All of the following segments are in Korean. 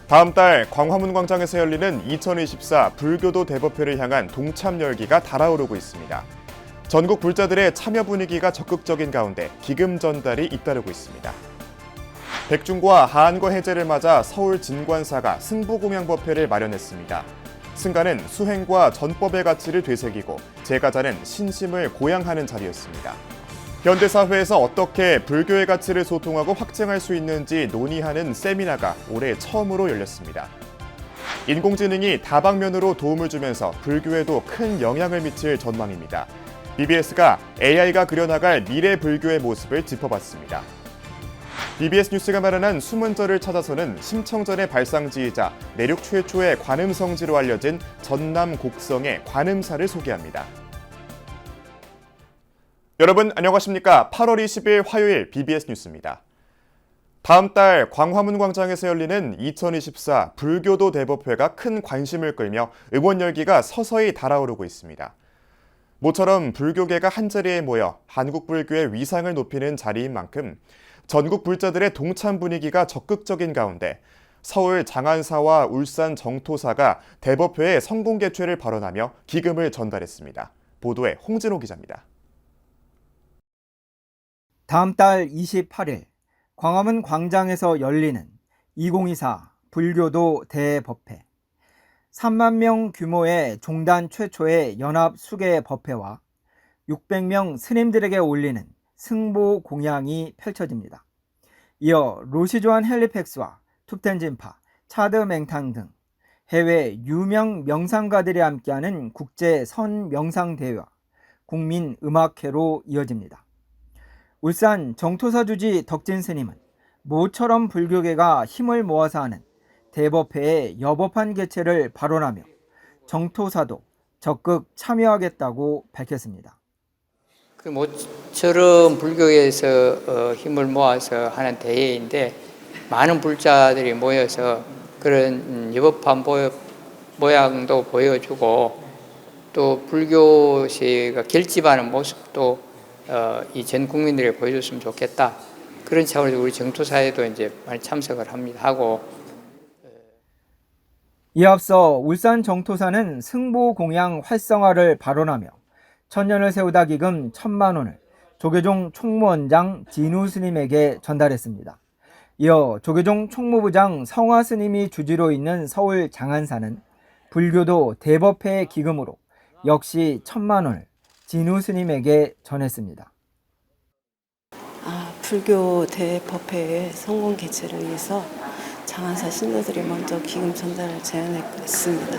다음 달 광화문 광장에서 열리는 2024 불교도 대법회를 향한 동참 열기가 달아오르고 있습니다. 전국 불자들의 참여 분위기가 적극적인 가운데 기금 전달이 잇따르고 있습니다. 백중과 하안거 해제를 맞아 서울 진관사가 승부공양법회를 마련했습니다. 승가는 수행과 전법의 가치를 되새기고 제가자는 신심을 고양하는 자리였습니다. 현대사회에서 어떻게 불교의 가치를 소통하고 확증할 수 있는지 논의하는 세미나가 올해 처음으로 열렸습니다. 인공지능이 다방면으로 도움을 주면서 불교에도 큰 영향을 미칠 전망입니다. BBS가 AI가 그려나갈 미래 불교의 모습을 짚어봤습니다. BBS 뉴스가 마련한 수문절을 찾아서는 심청전의 발상지이자 내륙 최초의 관음성지로 알려진 전남 곡성의 관음사를 소개합니다. 여러분 안녕하십니까? 8월 20일 화요일 BBS 뉴스입니다. 다음 달 광화문 광장에서 열리는 2024 불교도 대법회가 큰 관심을 끌며 응원 열기가 서서히 달아오르고 있습니다. 모처럼 불교계가 한자리에 모여 한국 불교의 위상을 높이는 자리인 만큼 전국 불자들의 동참 분위기가 적극적인 가운데 서울 장안사와 울산 정토사가 대법회의 성공 개최를 발언하며 기금을 전달했습니다. 보도에 홍진호 기자입니다. 다음 달 28일 광화문 광장에서 열리는 2024 불교도 대법회. 3만 명 규모의 종단 최초의 연합 수계 법회와 600명 스님들에게 올리는 승보 공양이 펼쳐집니다. 이어 로시조안 헬리팩스와 툭텐진파, 차드 맹탕 등 해외 유명 명상가들이 함께하는 국제 선 명상대회와 국민 음악회로 이어집니다. 울산 정토사 주지 덕진 스님은 모처럼 불교계가 힘을 모아서 하는 대법회의 여법한 개최를 발언하며 정토사도 적극 참여하겠다고 밝혔습니다. 모처럼 불교에서 힘을 모아서 하는 대회인데 많은 불자들이 모여서 그런 여법한 모양도 보여주고 또 불교시가 결집하는 모습도 이 전 국민들에게 보여줬으면 좋겠다. 그런 차원에서 우리 정토사에도 이제 많이 참석을 하고. 이에 앞서 울산 정토사는 승보 공양 활성화를 발언하며 천년을 세우다 기금 1,000만 원을 조계종 총무원장 진우 스님에게 전달했습니다. 이어 조계종 총무부장 성화 스님이 주지로 있는 서울 장안사는 불교도 대법회 기금으로 역시 1,000만 원을 진우 스님에게 전했습니다. 불교 대법회의 성공 개최를 위해서 장안사 신도들이 먼저 기금 전달을 제안했습니다.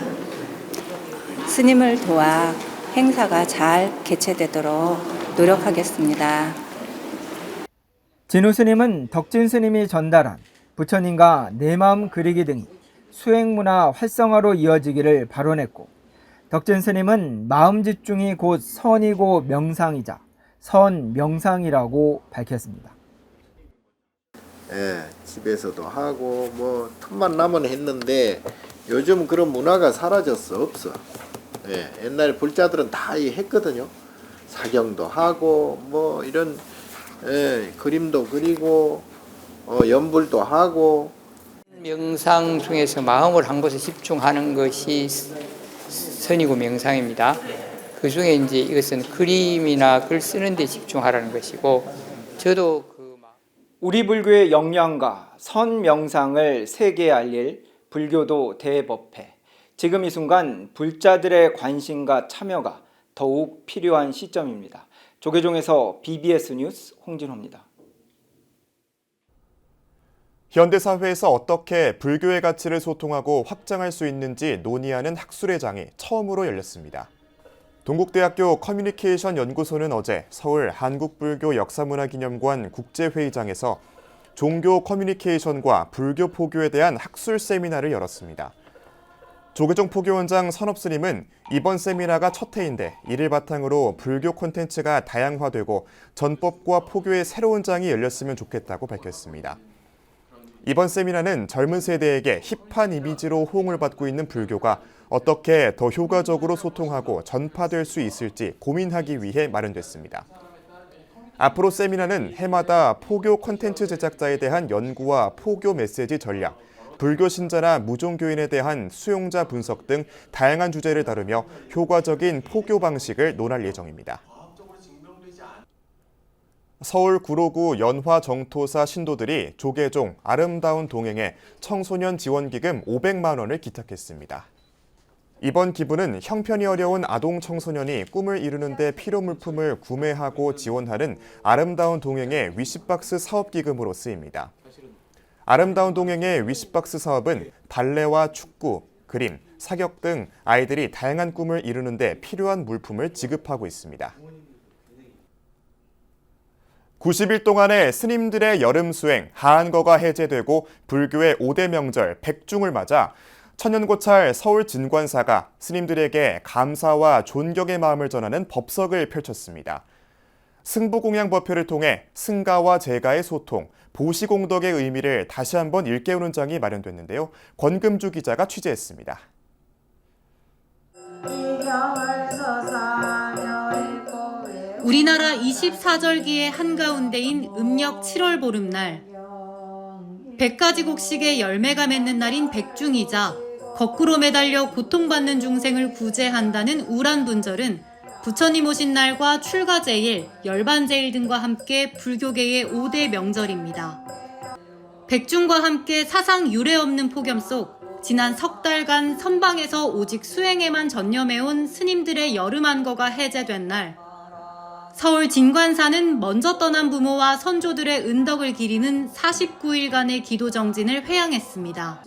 스님을 도와 행사가 잘 개최되도록 노력하겠습니다. 진우 스님은 덕진 스님이 전달한 부처님과 내 마음 그리기 등이 수행문화 활성화로 이어지기를 발언했고, 덕진 스님은 마음 집중이 곧 선이고 명상이자 선명상이라고 밝혔습니다. 집에서도 하고 뭐 틈만 나면 했는데 요즘 그런 문화가 사라졌어. 없어. 옛날에 불자들은 다 했거든요. 사경도 하고 뭐 이런 그림도 그리고 연불도 하고. 명상 중에서 마음을 한 곳에 집중하는 것이 선이고 명상입니다. 그 중에 이제 이것은 그림이나 글 쓰는 데 집중하라는 것이고, 저도 우리 불교의 역량과 선명상을 세계에 알릴 불교도 대법회. 지금 이 순간 불자들의 관심과 참여가 더욱 필요한 시점입니다. 조계종에서 BBS 뉴스 홍진호입니다. 현대사회에서 어떻게 불교의 가치를 소통하고 확장할 수 있는지 논의하는 학술회장이 처음으로 열렸습니다. 동국대학교 커뮤니케이션 연구소는 어제 서울 한국불교 역사문화기념관 국제회의장에서 종교 커뮤니케이션과 불교 포교에 대한 학술 세미나를 열었습니다. 조계종 포교원장 선업스님은 이번 세미나가 첫 해인데 이를 바탕으로 불교 콘텐츠가 다양화되고 전법과 포교의 새로운 장이 열렸으면 좋겠다고 밝혔습니다. 이번 세미나는 젊은 세대에게 힙한 이미지로 호응을 받고 있는 불교가 어떻게 더 효과적으로 소통하고 전파될 수 있을지 고민하기 위해 마련됐습니다. 앞으로 세미나는 해마다 포교 콘텐츠 제작자에 대한 연구와 포교 메시지 전략, 불교 신자나 무종교인에 대한 수용자 분석 등 다양한 주제를 다루며 효과적인 포교 방식을 논할 예정입니다. 서울 구로구 연화정토사 신도들이 조계종 아름다운 동행에 청소년 지원기금 500만 원을 기탁했습니다. 이번 기부는 형편이 어려운 아동 청소년이 꿈을 이루는 데 필요 물품을 구매하고 지원하는 아름다운 동행의 위시박스 사업기금으로 쓰입니다. 아름다운 동행의 위시박스 사업은 발레와 축구, 그림, 사격 등 아이들이 다양한 꿈을 이루는 데 필요한 물품을 지급하고 있습니다. 90일 동안의 스님들의 여름 수행 하한거가 해제되고 불교의 5대 명절 백중을 맞아 천연고찰 서울 진관사가 스님들에게 감사와 존경의 마음을 전하는 법석을 펼쳤습니다. 승부공양법회를 통해 승가와 제가의 소통, 보시공덕의 의미를 다시 한번 일깨우는 장이 마련됐는데요. 권금주 기자가 취재했습니다. 우리나라 24절기의 한가운데인 음력 7월 보름날, 100가지 곡식의 열매가 맺는 날인 백중이자 거꾸로 매달려 고통받는 중생을 구제한다는 우란분절은 부처님 오신 날과 출가제일, 열반제일 등과 함께 불교계의 5대 명절입니다. 백중과 함께 사상 유례 없는 폭염 속 지난 석 달간 선방에서 오직 수행에만 전념해온 스님들의 여름 한거가 해제된 날, 서울 진관사는 먼저 떠난 부모와 선조들의 은덕을 기리는 49일간의 기도 정진을 회양했습니다.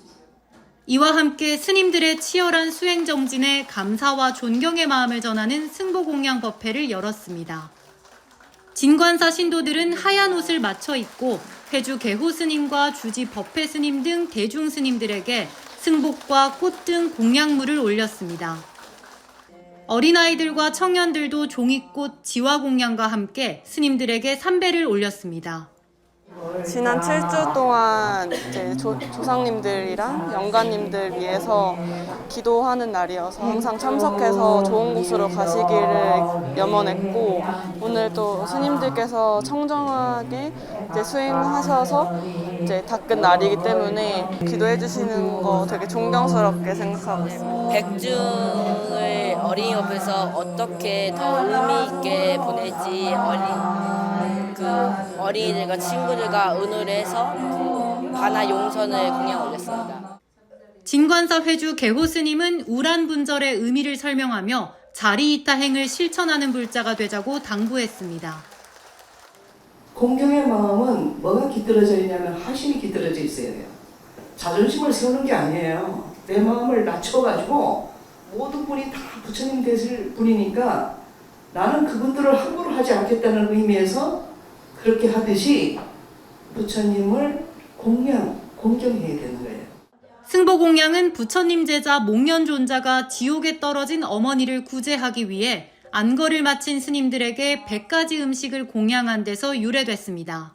이와 함께 스님들의 치열한 수행 정진에 감사와 존경의 마음을 전하는 승보공양 법회를 열었습니다. 진관사 신도들은 하얀 옷을 맞춰 입고 회주 개호 스님과 주지 법회 스님 등 대중 스님들에게 승복과 꽃 등 공양물을 올렸습니다. 어린아이들과 청년들도 종이꽃 지화 공양과 함께 스님들에게 삼배를 올렸습니다. 지난 7주 동안 이제 조상님들이랑 영가님들 위해서 기도하는 날이어서 항상 참석해서 좋은 곳으로 가시기를 염원했고, 오늘 또 스님들께서 청정하게 이제 수행하셔서 이제 닦은 날이기 때문에 기도해 주시는 거 되게 존경스럽게 생각하고 있습니다. 백중을 어린이 옆에서 어떻게 더 의미 있게 보낼지 어린이들과 친구들과 의논을 해서 가나 용선을 공양 올렸습니다. 진관사 회주 개호 스님은 우란분절의 의미를 설명하며 자리이타행을 실천하는 불자가 되자고 당부했습니다. 공경의 마음은 뭐가 깃들어져 있냐면 하심이 깃들어져 있어야 돼요. 자존심을 세우는 게 아니에요. 내 마음을 낮춰가지고 모든 분이 다 부처님 되실 분이니까 나는 그분들을 함부로 하지 않겠다는 의미에서 그렇게 하듯이 부처님을 공경해야 되는 거예요. 승보공양은 부처님 제자 목련존자가 지옥에 떨어진 어머니를 구제하기 위해 안거를 마친 스님들에게 100가지 음식을 공양한 데서 유래됐습니다.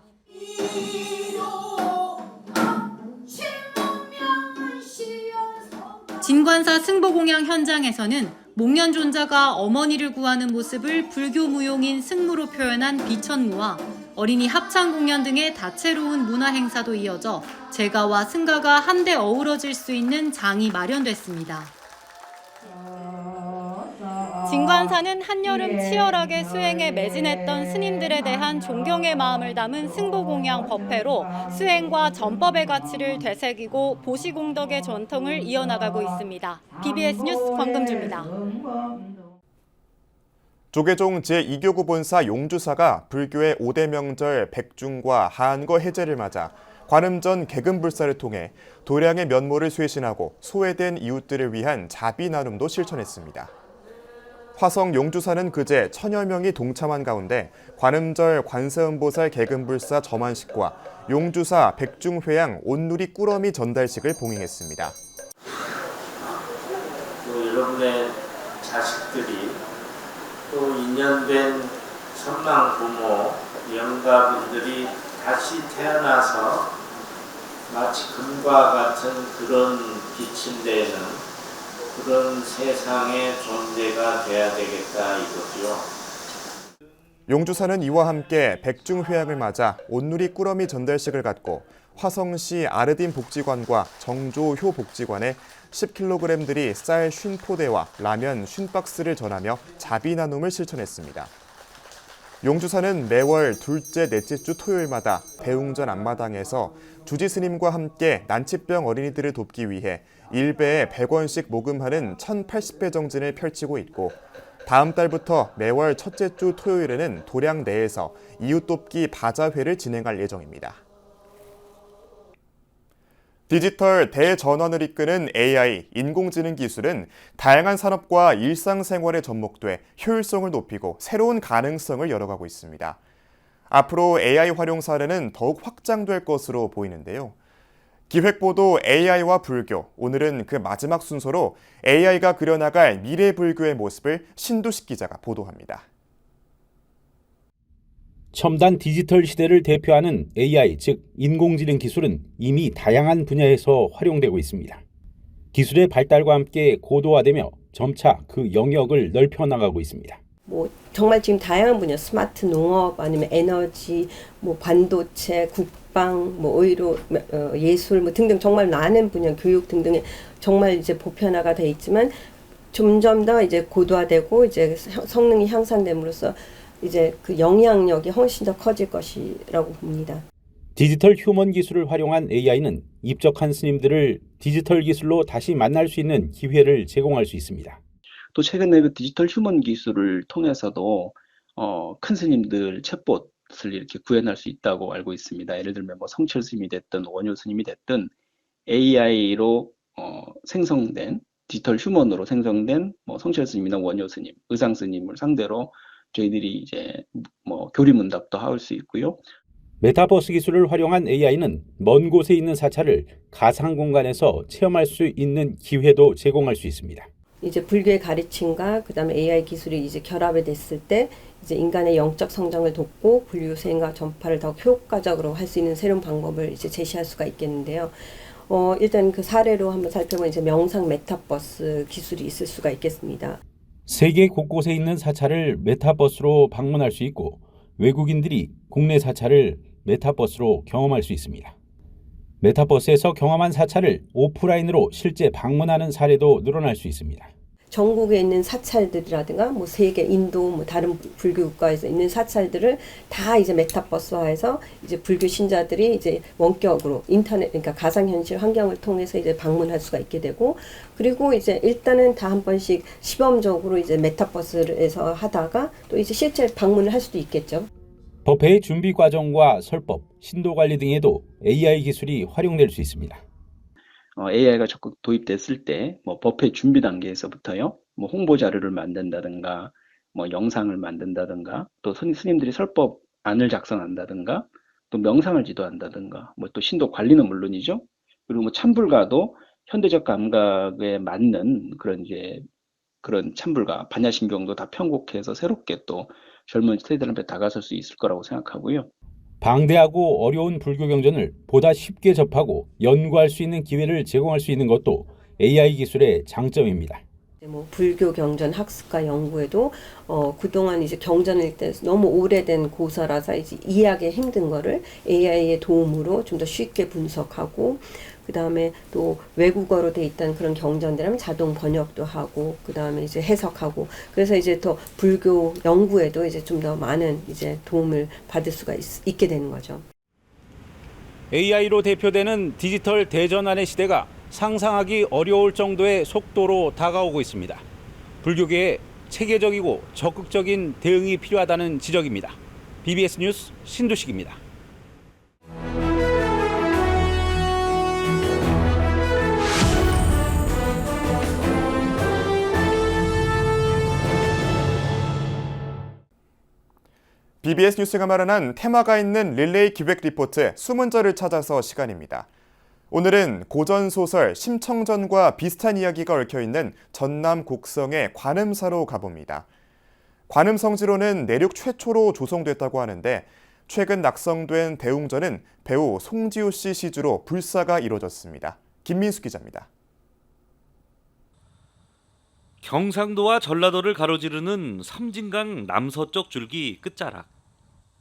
진관사 승보공양 현장에서는 목련존자가 어머니를 구하는 모습을 불교 무용인 승무로 표현한 비천무와 어린이 합창 공연 등의 다채로운 문화 행사도 이어져 제가와 승가가 한데 어우러질 수 있는 장이 마련됐습니다. 진관사는 한여름 치열하게 수행에 매진했던 스님들에 대한 존경의 마음을 담은 승보공양 법회로 수행과 전법의 가치를 되새기고 보시공덕의 전통을 이어나가고 있습니다. BBS 뉴스 권금주입니다. 조계종 제2교구 본사 용주사가 불교의 5대 명절 백중과 하한거 해제를 맞아 관음전 개금불사를 통해 도량의 면모를 쇄신하고 소외된 이웃들을 위한 자비 나눔도 실천했습니다. 화성 용주사는 그제 1000여 명이 동참한 가운데 관음절 관세음보살 개금불사 점안식과 용주사 백중회양 온누리 꾸러미 전달식을 봉행했습니다. 여러분의 자식들이 또 인연된 선망 부모, 영가분들이 다시 태어나서 마치 금과 같은 그런 빛인 데에는 그런 세상의 존재가 돼야 되겠다 이거죠. 용주사는 이와 함께 백중회양을 맞아 온누리 꾸러미 전달식을 갖고 화성시 아르딘 복지관과 정조효 복지관에 10kg들이 쌀 50포대와 라면 50박스를 전하며 자비 나눔을 실천했습니다. 용주사는 매월 둘째, 넷째 주 토요일마다 대웅전 앞마당에서 주지 스님과 함께 난치병 어린이들을 돕기 위해 1배에 100원씩 모금하는 1080배 정진을 펼치고 있고 다음 달부터 매월 첫째 주 토요일에는 도량 내에서 이웃 돕기 바자회를 진행할 예정입니다. 디지털 대전환을 이끄는 AI, 인공지능 기술은 다양한 산업과 일상생활에 접목돼 효율성을 높이고 새로운 가능성을 열어가고 있습니다. 앞으로 AI 활용 사례는 더욱 확장될 것으로 보이는데요. 기획보도 AI와 불교, 오늘은 그 마지막 순서로 AI가 그려나갈 미래 불교의 모습을 신두식 기자가 보도합니다. 첨단 디지털 시대를 대표하는 AI, 즉 인공지능 기술은 이미 다양한 분야에서 활용되고 있습니다. 기술의 발달과 함께 고도화되며 점차 그 영역을 넓혀나가고 있습니다. 정말 지금 다양한 분야, 스마트 농업, 아니면 에너지, 반도체, 국방, 의료, 예술 등등 정말 많은 분야, 교육 등등에 정말 이제 보편화가 돼 있지만 점점 더 이제 고도화되고 이제 성능이 향상됨으로써 이제 그 영향력이 훨씬 더 커질 것이라고 봅니다. 디지털 휴먼 기술을 활용한 AI는 입적한 스님들을 디지털 기술로 다시 만날 수 있는 기회를 제공할 수 있습니다. 또 최근에 그 디지털 휴먼 기술을 통해서도 큰 스님들 챗봇을 이렇게 구현할 수 있다고 알고 있습니다. 예를 들면 성철 스님이 됐든 원효 스님이 됐든 AI로 생성된 디지털 휴먼으로 생성된 성철 스님이나 원효 스님, 의상 스님을 상대로 저희들이 이제 교리문답도 할 수 있고요. 메타버스 기술을 활용한 AI는 먼 곳에 있는 사찰을 가상 공간에서 체험할 수 있는 기회도 제공할 수 있습니다. 이제 불교의 가르침과 그다음에 AI 기술이 이제 결합이 됐을 때 이제 인간의 영적 성장을 돕고 불교 수행과 전파를 더 효과적으로 할 수 있는 새로운 방법을 이제 제시할 수가 있겠는데요. 일단 그 사례로 한번 살펴보면 이제 명상 메타버스 기술이 있을 수가 있겠습니다. 세계 곳곳에 있는 사찰을 메타버스로 방문할 수 있고 외국인들이 국내 사찰을 메타버스로 경험할 수 있습니다. 메타버스에서 경험한 사찰을 오프라인으로 실제 방문하는 사례도 늘어날 수 있습니다. 전국에 있는 사찰들이라든가 세계, 인도, 다른 불교 국가에서 있는 사찰들을 다 이제 메타버스화해서 이제 불교 신자들이 이제 원격으로 인터넷, 그러니까 가상현실 환경을 통해서 이제 방문할 수가 있게 되고, 그리고 이제 일단은 다 한 번씩 시범적으로 이제 메타버스에서 하다가 또 이제 실제 방문을 할 수도 있겠죠. 법회의 준비 과정과 설법, 신도 관리 등에도 AI 기술이 활용될 수 있습니다. AI가 적극 도입됐을 때 법회 준비 단계에서부터요, 홍보 자료를 만든다든가, 영상을 만든다든가, 또 스님들이 설법안을 작성한다든가, 또 명상을 지도한다든가, 또 신도 관리는 물론이죠. 그리고 참불가도 현대적 감각에 맞는 그런 참불가, 반야심경도 다 편곡해서 새롭게 또 젊은 세대들한테 다가설 수 있을 거라고 생각하고요. 방대하고 어려운 불교 경전을 보다 쉽게 접하고 연구할 수 있는 기회를 제공할 수 있는 것도 AI 기술의 장점입니다. 불교 경전 학습과 연구에도 그동안 이제 경전을 읽다 너무 오래된 고서라서 이제 이해하기 힘든 거를 AI의 도움으로 좀 더 쉽게 분석하고, 그 다음에 또 외국어로 돼 있던 그런 경전들은 자동 번역도 하고, 그 다음에 이제 해석하고, 그래서 이제 더 불교 연구에도 이제 좀 더 많은 이제 도움을 받을 수가 있게 되는 거죠. AI로 대표되는 디지털 대전환의 시대가 상상하기 어려울 정도의 속도로 다가오고 있습니다. 불교계에 체계적이고 적극적인 대응이 필요하다는 지적입니다. BBS 뉴스 신두식입니다. BBS 뉴스가 마련한 테마가 있는 릴레이 기획 리포트 수문절을 찾아서 시간입니다. 오늘은 고전소설 심청전과 비슷한 이야기가 얽혀있는 전남 곡성의 관음사로 가봅니다. 관음성지로는 내륙 최초로 조성됐다고 하는데 최근 낙성된 대웅전은 배우 송지효 씨 시주로 불사가 이루어졌습니다. 김민수 기자입니다. 경상도와 전라도를 가로지르는 섬진강 남서쪽 줄기 끝자락.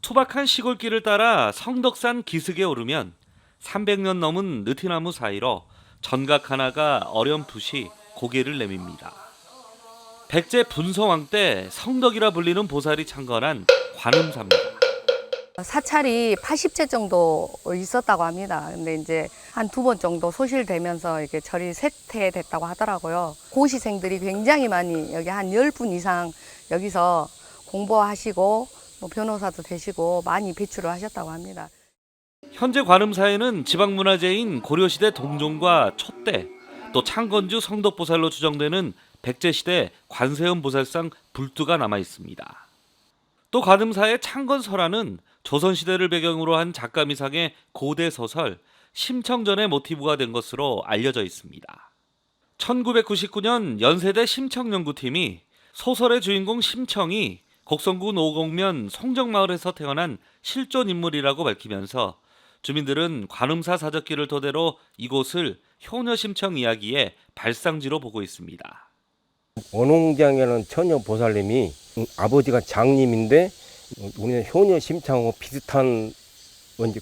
투박한 시골길을 따라 성덕산 기슭에 오르면 300년 넘은 느티나무 사이로 전각 하나가 어렴풋이 고개를 내밉니다. 백제 분성왕 때 성덕이라 불리는 보살이 창건한 관음사입니다. 사찰이 80채 정도 있었다고 합니다. 근데 이제 한 2번 정도 소실되면서 이렇게 절이 쇠퇴됐다고 하더라고요. 고시생들이 굉장히 많이 여기 한 10분 이상 여기서 공부하시고 뭐 변호사도 되시고 많이 배출을 하셨다고 합니다. 현재 관음사에는 지방문화재인 고려시대 동종과 촛대, 또 창건주 성덕보살로 추정되는 백제시대 관세음 보살상 불두가 남아 있습니다. 또 관음사의 창건설화는 조선시대를 배경으로 한 작가미상의 고대 소설 심청전의 모티브가 된 것으로 알려져 있습니다. 1999년 연세대 심청연구팀이 소설의 주인공 심청이 곡성구 노곡면 송정마을에서 태어난 실존 인물이라고 밝히면서 주민들은 관음사 사적기를 토대로 이곳을 효녀심청 이야기의 발상지로 보고 있습니다. 원홍장에는 처녀보살님이 아버지가 장님인데 우리는 효녀심청하고 비슷한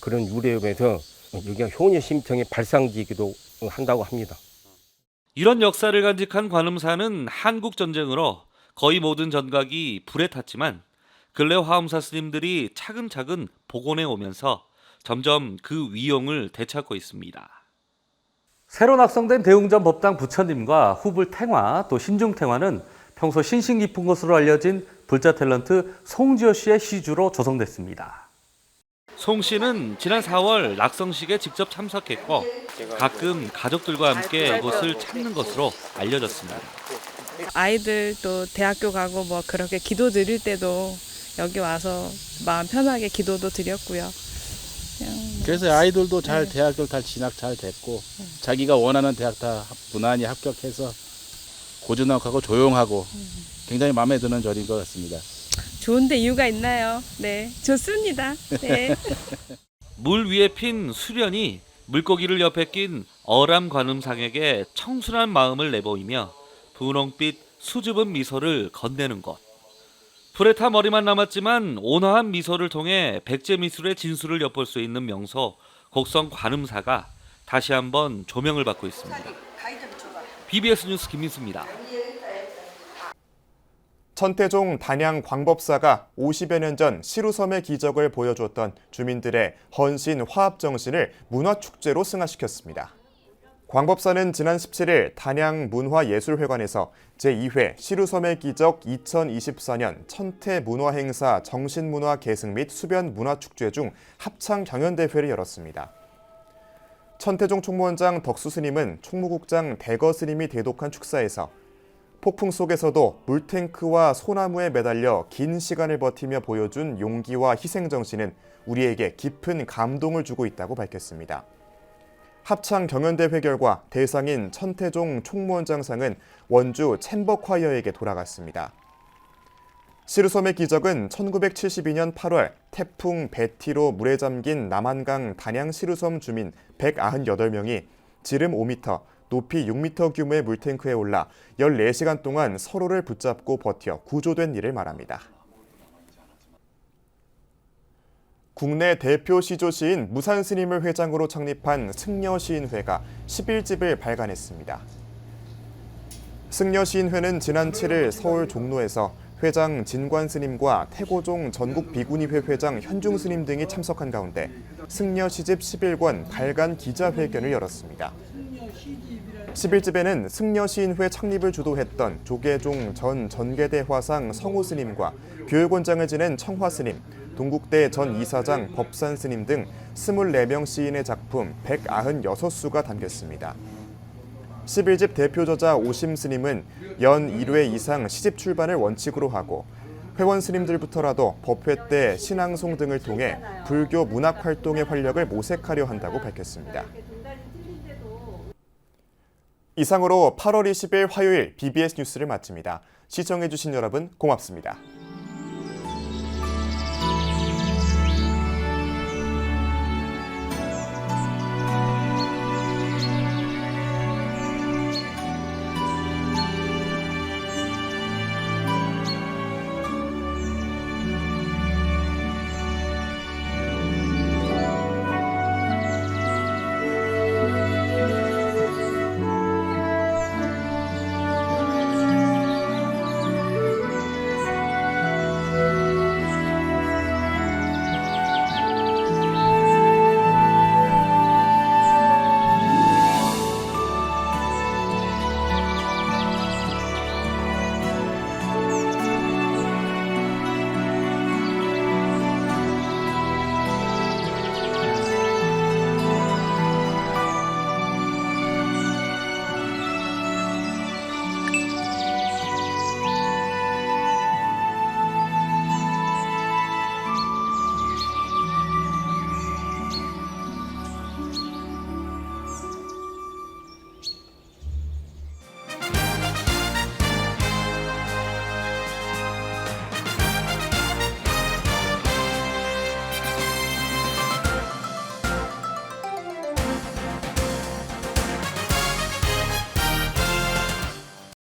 그런 유래에서 여기가 효녀심청의 발상지이기도 한다고 합니다. 이런 역사를 간직한 관음사는 한국전쟁으로 거의 모든 전각이 불에 탔지만 근래 화엄사 스님들이 차근차근 복원해 오면서 점점 그 위용을 되찾고 있습니다. 새로 낙성된 대웅전 법당 부처님과 후불 탱화 또 신중 탱화는 평소 신신 깊은 것으로 알려진 불자 탤런트 송지효 씨의 시주로 조성됐습니다. 송 씨는 지난 4월 낙성식에 직접 참석했고 가끔 가족들과 함께 이곳을 찾는 것으로 알려졌습니다. 아이들 또 대학교 가고 뭐 그렇게 기도 드릴 때도 여기 와서 마음 편하게 기도도 드렸고요. 그래서 아이들도 잘 대학교 다 진학 잘 됐고 자기가 원하는 대학 다 무난히 합격해서 고즈넉하고 조용하고 굉장히 마음에 드는 절인 것 같습니다. 좋은데 이유가 있나요? 네, 좋습니다. 네. 물 위에 핀 수련이 물고기를 옆에 낀 어람 관음상에게 청순한 마음을 내보이며 분홍빛 수줍은 미소를 건네는 곳. 불에 타 머리만 남았지만 온화한 미소를 통해 백제 미술의 진수를 엿볼 수 있는 명소 곡성 관음사가 다시 한번 조명을 받고 있습니다. BBS 뉴스 김민수입니다. 천태종 단양 광법사가 50여 년 전 시루섬의 기적을 보여주었던 주민들의 헌신, 화합 정신을 문화축제로 승화시켰습니다. 광법사는 지난 17일 단양 문화예술회관에서 제2회 시루섬의 기적 2024년 천태문화행사 정신문화 계승 및 수변 문화축제 중 합창 경연대회를 열었습니다. 천태종 총무원장 덕수 스님은 총무국장 대거 스님이 대독한 축사에서 폭풍 속에서도 물탱크와 소나무에 매달려 긴 시간을 버티며 보여준 용기와 희생정신은 우리에게 깊은 감동을 주고 있다고 밝혔습니다. 합창 경연대회 결과 대상인 천태종 총무원장상은 원주 챔버콰이어에게 돌아갔습니다. 시루섬의 기적은 1972년 8월 태풍 베티로 물에 잠긴 남한강 단양 시루섬 주민 198명이 지름 5m, 높이 6m 규모의 물탱크에 올라 14시간 동안 서로를 붙잡고 버텨 구조된 일을 말합니다. 국내 대표 시조시인 무산스님을 회장으로 창립한 승려시인회가 11집을 발간했습니다. 승려시인회는 지난 7일 서울 종로에서 회장 진관스님과 태고종 전국비구니회 회장 현중스님 등이 참석한 가운데 승려시집 11권 발간 기자회견을 열었습니다. 11집에는 승려시인회 창립을 주도했던 조계종 전 전계대 화상 성호스님과 교육원장을 지낸 청화스님, 동국대 전 이사장 법산스님 등 24명 시인의 작품 196수가 담겼습니다. 11집 대표 저자 오심스님은 연 1회 이상 시집 출반을 원칙으로 하고 회원 스님들부터라도 법회 때 신앙송 등을 통해 불교 문학 활동의 활력을 모색하려 한다고 밝혔습니다. 이상으로 8월 20일 화요일 BBS 뉴스를 마칩니다. 시청해주신 여러분 고맙습니다.